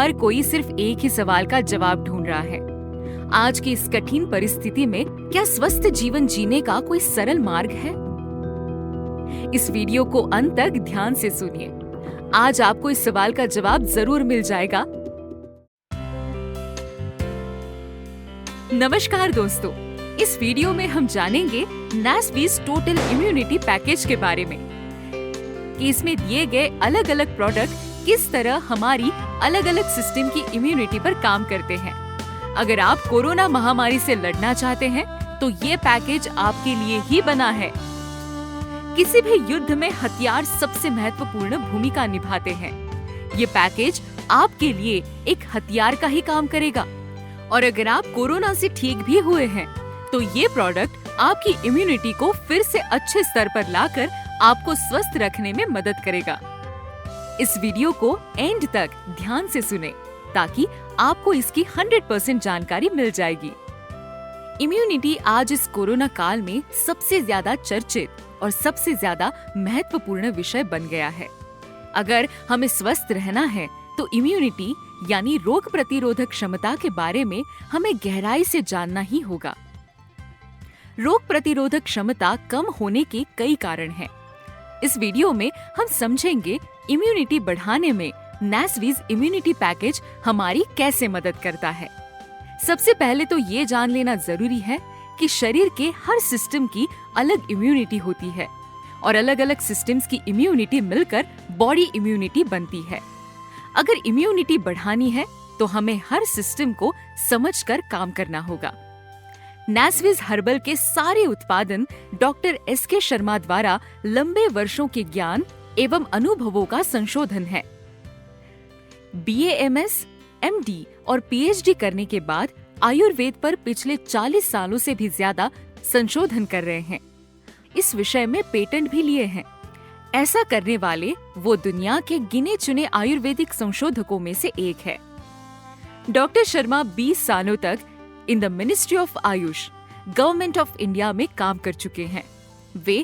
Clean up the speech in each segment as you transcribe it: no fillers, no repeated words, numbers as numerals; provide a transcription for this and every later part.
हर कोई सिर्फ एक ही सवाल का जवाब ढूंढ रहा है। आज की इस कठिन परिस्थिति में क्या स्वस्थ जीवन जीने का कोई सरल मार्ग है? इस वीडियो को अंत तक ध्यान से सुनिए। आज आपको इस सवाल का जवाब जरूर मिल जाएगा। नमस्कार दोस्तों, इस वीडियो में हम जानेंगे नैस्वीज टोटल इम्यूनिटी पैकेज के बारे में कि इसमें दिए गए अलग अलग प्रोडक्ट किस तरह हमारी अलग अलग सिस्टम की इम्यूनिटी पर काम करते हैं। अगर आप कोरोना महामारी से लड़ना चाहते हैं तो ये पैकेज आपके लिए ही बना है। किसी भी युद्ध में हथियार सबसे महत्वपूर्ण भूमिका निभाते हैं। ये पैकेज आपके लिए एक हथियार का ही काम करेगा। और अगर आप कोरोना से ठीक भी हुए हैं तो ये प्रोडक्ट आपकी इम्यूनिटी को फिर से अच्छे स्तर पर लाकर आपको स्वस्थ रखने में मदद करेगा। इस वीडियो को एंड तक ध्यान से सुने ताकि आपको इसकी 100% जानकारी मिल जाएगी। इम्यूनिटी आज इस कोरोना काल में सबसे ज्यादा चर्चित और सबसे ज्यादा महत्वपूर्ण विषय बन गया है। अगर हमें स्वस्थ रहना है तो इम्यूनिटी यानी रोग प्रतिरोधक क्षमता के बारे में हमें गहराई से जानना ही होगा। रोग प्रतिरोधक क्षमता कम होने के कई कारण हैं। इस वीडियो में हम समझेंगे इम्यूनिटी बढ़ाने में नैस्वीज इम्यूनिटी पैकेज हमारी कैसे मदद करता है। सबसे पहले तो ये जान लेना जरूरी है कि शरीर के हर सिस्टम की अलग इम्यूनिटी होती है और अलग अलग सिस्टम्स की इम्यूनिटी मिलकर बॉडी इम्यूनिटी बनती है। अगर इम्यूनिटी बढ़ानी है तो हमें हर सिस्टम को समझकर काम करना होगा। नैस्वीज हर्बल के सारे उत्पादन डॉक्टर एस.के. शर्मा द्वारा लंबे वर्षों के ज्ञान एवं अनुभवों का संशोधन है। BA MS, MD और PhD करने के बाद आयुर्वेद पर पिछले 40 सालों से भी ज्यादा संशोधन कर रहे हैं। इस विषय में पेटेंट भी लिए हैं। ऐसा करने वाले वो दुनिया के गिने चुने आयुर्वेदिक संशोधकों में से एक है। डॉक्टर शर्मा 20 सालों तक in the ministry of Ayush, government of India में काम कर चुके हैं। वे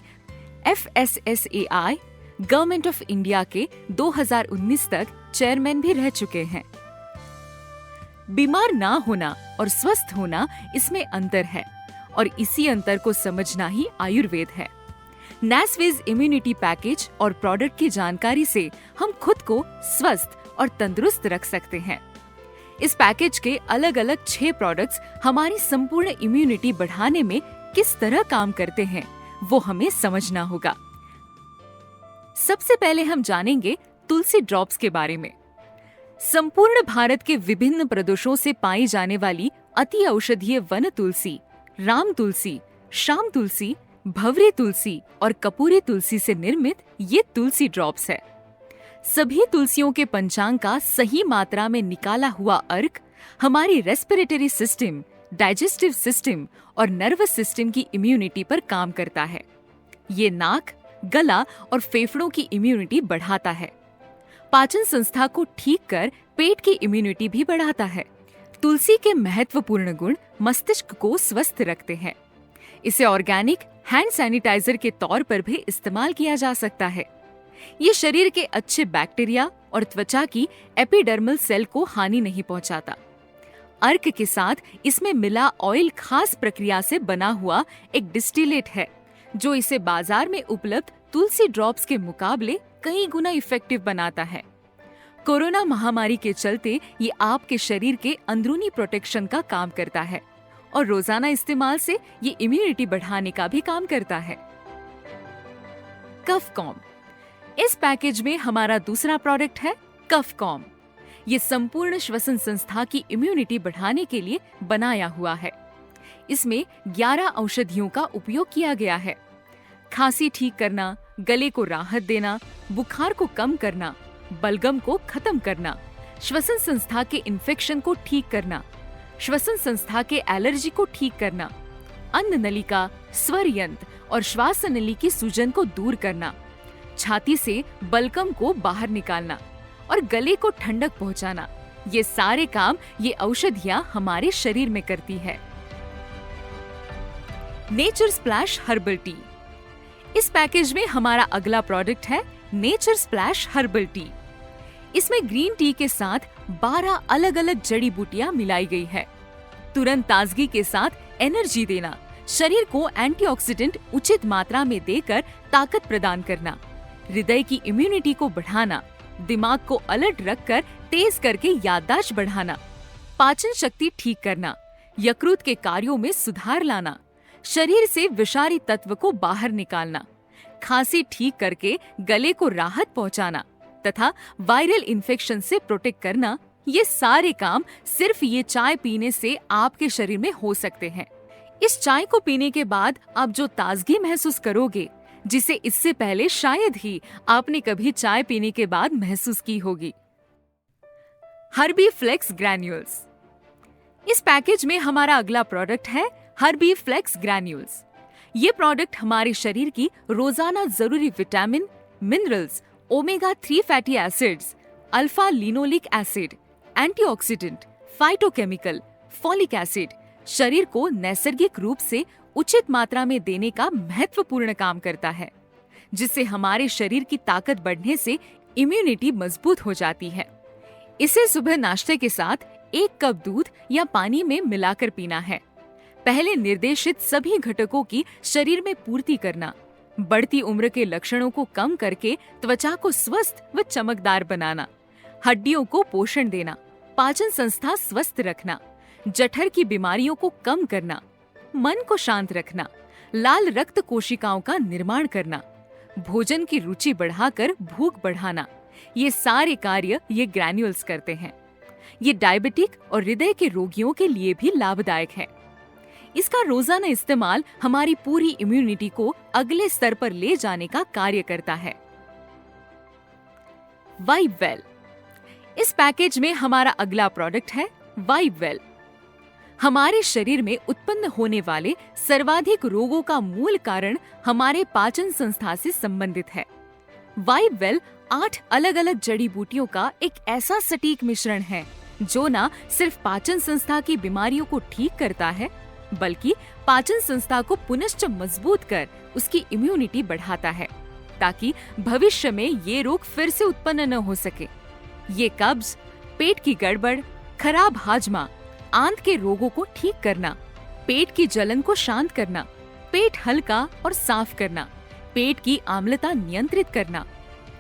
FSSAI, गवर्नमेंट ऑफ इंडिया के 2019 तक चेयरमैन भी रह चुके हैं। बीमार ना होना और स्वस्थ होना, इसमें अंतर है और इसी अंतर को समझना ही आयुर्वेद है। नैस्वीज इम्यूनिटी पैकेज और प्रोडक्ट की जानकारी से हम खुद को स्वस्थ और तंदुरुस्त रख सकते हैं। इस पैकेज के अलग अलग 6 प्रोडक्ट्स हमारी संपूर्ण इम्यूनिटी बढ़ाने में किस तरह काम करते हैं वो हमें समझना होगा। सबसे पहले हम जानेंगे तुलसी ड्रॉप्स के बारे में। संपूर्ण भारत के विभिन्न प्रदेशों से पाई जाने वाली अति औषधीय वन तुलसी, राम तुलसी, श्याम तुलसी, भवरे तुलसी और कपूरी तुलसी से निर्मित ये तुलसी ड्रॉप्स है। सभी तुलसियों के पंचांग का सही मात्रा में निकाला हुआ अर्क हमारी रेस्पिरेटरी सिस्टम, डाइजेस्टिव सिस्टम और नर्वस सिस्टम की इम्यूनिटी पर काम करता है। ये नाक, गला और फेफड़ों की इम्यूनिटी बढ़ाता है। पाचन संस्था को ठीक कर पेट की इम्यूनिटी भी बढ़ाता है। तुलसी के महत्वपूर्ण गुण मस्तिष्क को स्वस्थ रखते हैं। इसे ऑर्गेनिक हैंड सैनिटाइजर के तौर पर भी इस्तेमाल किया जा सकता है। ये शरीर के अच्छे बैक्टीरिया और त्वचा की एपिडर्मल सेल को हानि नहीं पहुंचाता। अर्क के साथ इसमें मिला ऑयल खास प्रक्रिया से बना हुआ एक डिस्टिलेट है जो इसे बाजार में उपलब्ध तुलसी ड्रॉप्स के मुकाबले कई गुना इफेक्टिव बनाता है। कोरोना महामारी के चलते ये आपके शरीर के अंदरूनी प्रोटेक्शन का काम करता है और रोजाना इस्तेमाल से ये इम्यूनिटी बढ़ाने का भी काम करता है। कफकॉम, इस पैकेज में हमारा दूसरा प्रोडक्ट है कफकॉम। ये संपूर्ण श्वसन संस्था की इम्यूनिटी बढ़ाने के लिए बनाया हुआ है। इसमें 11 औषधियों का उपयोग किया गया है। खांसी ठीक करना, गले को राहत देना, बुखार को कम करना, बलगम को खत्म करना, श्वसन संस्था के इन्फेक्शन को ठीक करना, श्वसन संस्था के एलर्जी को ठीक करना, अन्न नलिका, स्वर यंत्र और श्वास नली की सूजन को दूर करना, छाती से बलगम को बाहर निकालना और गले को ठंडक पहुंचाना, ये सारे काम ये औषधियां हमारे शरीर में करती है। नेचर स्प्लैश हर्बल टी, इस पैकेज में हमारा अगला प्रोडक्ट है नेचर स्प्लैश हर्बल टी। इसमें ग्रीन टी के साथ 12 अलग अलग जड़ी बूटियां मिलाई गई है। तुरंत ताजगी के साथ एनर्जी देना, शरीर को एंटीऑक्सीडेंट उचित मात्रा में देकर ताकत प्रदान करना, हृदय की इम्यूनिटी को बढ़ाना, दिमाग को अलर्ट रखकर तेज करके याददाश्त बढ़ाना, पाचन शक्ति ठीक करना, यकृत के कार्यों में सुधार लाना, शरीर से विषारी तत्व को बाहर निकालना, खांसी ठीक करके गले को राहत पहुंचाना तथा वायरल इन्फेक्शन से प्रोटेक्ट करना, ये सारे काम सिर्फ ये चाय पीने से आपके शरीर में हो सकते हैं। इस चाय को पीने के बाद आप जो ताजगी महसूस करोगे, जिसे इससे पहले शायद ही आपने कभी चाय पीने के बाद महसूस की होगी। Harbi flex granules. इस पैकेज में हमारा अगला प्रोडक्ट है हर्बी फ्लेक्स ग्रैन्यूल्स। ये प्रोडक्ट हमारे शरीर की रोजाना जरूरी vitamin, minerals, omega 3 fatty acids, alpha linoleic acid, antioxidant, phytochemical, folic acid शरीर को नैसर्गिक रूप से उचित मात्रा में देने का महत्वपूर्ण काम करता है, जिससे हमारे शरीर की ताकत बढ़ने से इम्यूनिटी मजबूत हो जाती है। इसे सुबह नाश्ते के साथ 1 कप दूध या पानी में मिलाकर पीना है। पहले निर्देशित सभी घटकों की शरीर में पूर्ति करना, बढ़ती उम्र के लक्षणों को कम करके त्वचा को स्वस्थ व चमकदार बनाना, हड्डियों को पोषण देना, पाचन संस्था स्वस्थ रखना, जठर की बीमारियों को कम करना, मन को शांत रखना, लाल रक्त कोशिकाओं का निर्माण करना, भोजन की रुचि बढ़ाकर भूख बढ़ाना, ये सारे कार्य ये ग्रैन्यूल्स करते हैं। ये डायबिटिक और हृदय के रोगियों के लिए भी लाभदायक है। इसका रोजाना इस्तेमाल हमारी पूरी इम्यूनिटी को अगले स्तर पर ले जाने का कार्य करता है। Vibe well. इस पैकेज में हमारा अगला प्रोडक्ट है वाइब वेल। हमारे शरीर में उत्पन्न होने वाले सर्वाधिक रोगों का मूल कारण हमारे पाचन संस्था से संबंधित है। वाइब वेल 8 अलग अलग जड़ी बूटियों का एक ऐसा सटीक मिश्रण है जो न सिर्फ पाचन संस्था की बीमारियों को ठीक करता है, बल्कि पाचन संस्था को पुनश्च मजबूत कर उसकी इम्यूनिटी बढ़ाता है, ताकि भविष्य में ये रोग फिर से उत्पन्न न हो सके। ये कब्ज, पेट की गड़बड़, खराब हाजमा, आंत के रोगों को ठीक करना, पेट की जलन को शांत करना, पेट हल्का और साफ करना, पेट की आम्लता नियंत्रित करना,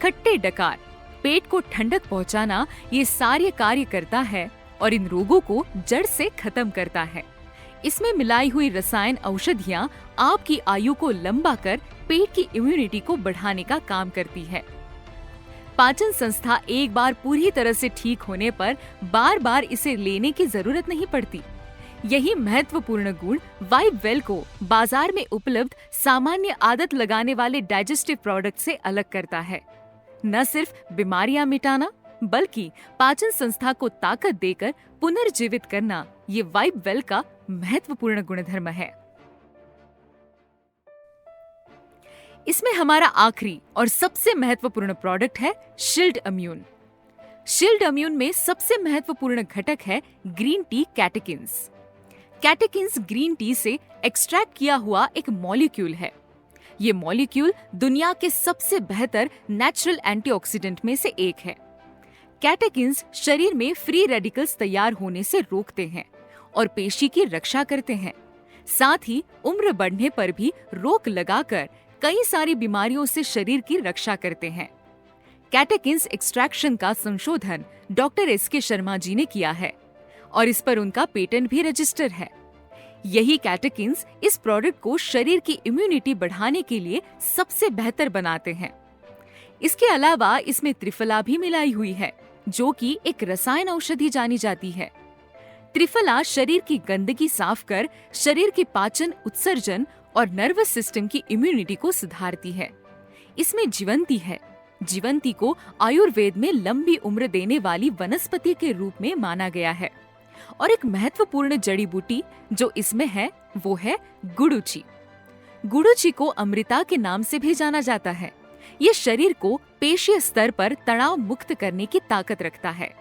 खट्टे डकार, पेट को ठंडक पहुंचाना, ये सारे कार्य करता है और इन रोगों को जड़ से खत्म करता है। इसमें मिलाई हुई रसायन औषधियाँ आपकी आयु को लंबा कर पेट की इम्यूनिटी को बढ़ाने का काम करती है। पाचन संस्था एक बार पूरी तरह से ठीक होने पर बार बार इसे लेने की जरूरत नहीं पड़ती। यही महत्वपूर्ण गुण वाइब वेल को बाजार में उपलब्ध सामान्य आदत लगाने वाले डाइजेस्टिव प्रोडक्ट से अलग करता है। न सिर्फ बीमारियां मिटाना, बल्कि पाचन संस्था को ताकत देकर पुनर्जीवित करना ये वाइब वेल का महत्वपूर्ण गुणधर्म है। इसमें हमारा आखिरी और सबसे महत्वपूर्ण प्रोडक्ट है शील्ड इम्यून। शील्ड इम्यून में सबसे महत्वपूर्ण घटक है ग्रीन टी कैटेकिन्स। कैटेकिन्स ग्रीन टी से एक्सट्रैक्ट किया हुआ एक मॉलिक्यूल है। ये मॉलिक्यूल दुनिया के सबसे बेहतर नेचुरल एंटीऑक्सीडेंट में से एक है। कैटेकिन्स शरीर में फ्री रेडिकल्स तैयार होने से रोकते हैं और पेशी की रक्षा करते हैं। साथ ही उम्र बढ़ने पर भी रोक लगाकर कई सारी बीमारियों से शरीर की रक्षा करते हैं। कैटेकिन्स एक्सट्रैक्शन का संशोधन डॉक्टर एस.के. शर्मा जी ने किया है और इस पर उनका पेटेंट भी रजिस्टर है। यही कैटेकिन्स इस प्रोडक्ट को शरीर की इम्यूनिटी बढ़ाने के लिए सबसे बेहतर बनाते हैं। इसके अलावा इसमें त्रिफला भी मिलाई हुई है, जो कि एक रसायन औषधि जानी जाती है। त्रिफला शरीर की गंदगी साफ कर शरीर की पाचन, उत्सर्जन और नर्वस सिस्टम की इम्यूनिटी को सुधारती है। इसमें जीवंती है। जीवंती को आयुर्वेद में लंबी उम्र देने वाली वनस्पति के रूप में माना गया है और एक महत्वपूर्ण जड़ी बूटी जो इसमें है वो है गुडुचि। गुडुचि को अमृता के नाम से भी जाना जाता है। ये शरीर को पेशीय स्तर पर तनाव मुक्त करने की ताकत रखता है।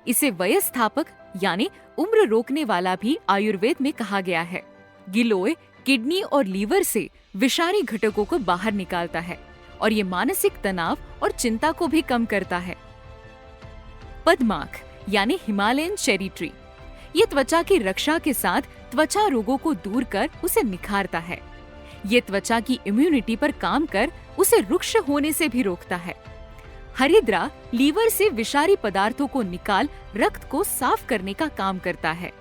इसे वयस्थापक यानी उम्र रोकने वाला भी आयुर्वेद में कहा गया है। गिलोय किडनी और लीवर से विषारी घटकों को बाहर निकालता है और ये मानसिक तनाव और चिंता को भी कम करता है। पद्माक यानी हिमालयन चेरी ट्री। ये त्वचा की रक्षा के साथ त्वचा रोगों को दूर कर उसे निखारता है। ये त्वचा की इम्यूनिटी पर काम कर उसे रुक्ष होने से भी रोकता है। हरिद्रा लीवर से विषारी पदार्थों को निकाल रक्त को साफ करने का काम करता है।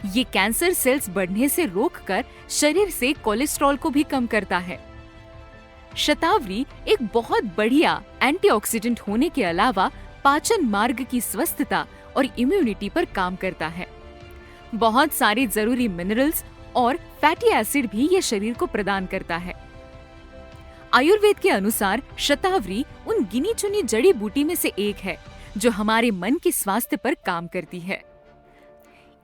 ये कैंसर सेल्स बढ़ने से रोककर शरीर से कोलेस्ट्रॉल को भी कम करता है। शतावरी एक बहुत बढ़िया एंटीऑक्सीडेंट होने के अलावा पाचन मार्ग की स्वस्थता और इम्यूनिटी पर काम करता है। बहुत सारे जरूरी मिनरल्स और फैटी एसिड भी ये शरीर को प्रदान करता है। आयुर्वेद के अनुसार शतावरी उन गिनी चुनी जड़ी बूटी में से एक है जो हमारे मन के स्वास्थ्य पर काम करती है।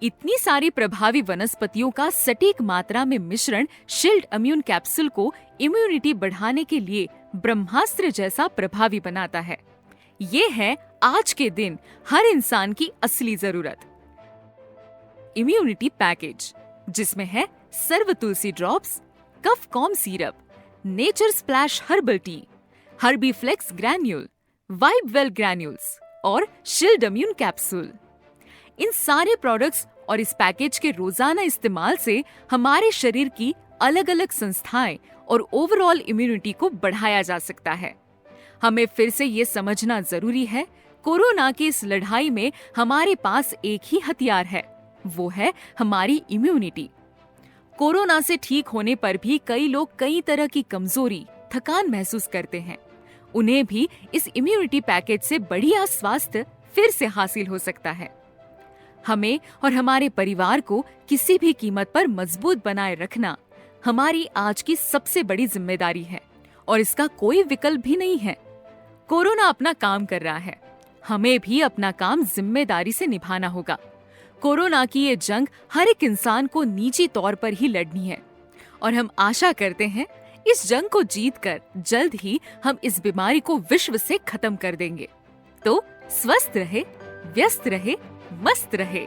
इतनी सारी प्रभावी वनस्पतियों का सटीक मात्रा में मिश्रण शील्ड इम्यून कैप्सूल को इम्यूनिटी बढ़ाने के लिए ब्रह्मास्त्र जैसा प्रभावी बनाता है। ये है आज के दिन हर इंसान की असली जरूरत। इम्यूनिटी पैकेज, जिसमें है Sarv Tulsi drops, cough calm syrup, nature splash herbal tea, Herbiflex granule, vibe well granules और शील्ड इम्यून कैप्सूल। इन सारे प्रोडक्ट्स और इस पैकेज के रोजाना इस्तेमाल से हमारे शरीर की अलग अलग संस्थाएं और ओवरऑल इम्यूनिटी को बढ़ाया जा सकता है। हमें फिर से ये समझना जरूरी है, कोरोना की इस लड़ाई में हमारे पास एक ही हथियार है, वो है हमारी इम्यूनिटी। कोरोना से ठीक होने पर भी कई लोग कई तरह की कमजोरी, थकान महसूस करते हैं। उन्हें भी इस इम्यूनिटी पैकेज से बढ़िया स्वास्थ्य फिर से हासिल हो सकता है। हमें और हमारे परिवार को किसी भी कीमत पर मजबूत बनाए रखना हमारी आज की सबसे बड़ी जिम्मेदारी है और इसका कोई विकल्प भी नहीं है। कोरोना अपना काम कर रहा है, हमें भी अपना काम जिम्मेदारी से निभाना होगा। कोरोना की ये जंग हर एक इंसान को निजी तौर पर ही लड़नी है और हम आशा करते हैं इस जंग को जीतकर जल्द ही हम इस बीमारी को विश्व से खत्म कर देंगे। तो स्वस्थ रहे, व्यस्त रहे, मस्त रहे।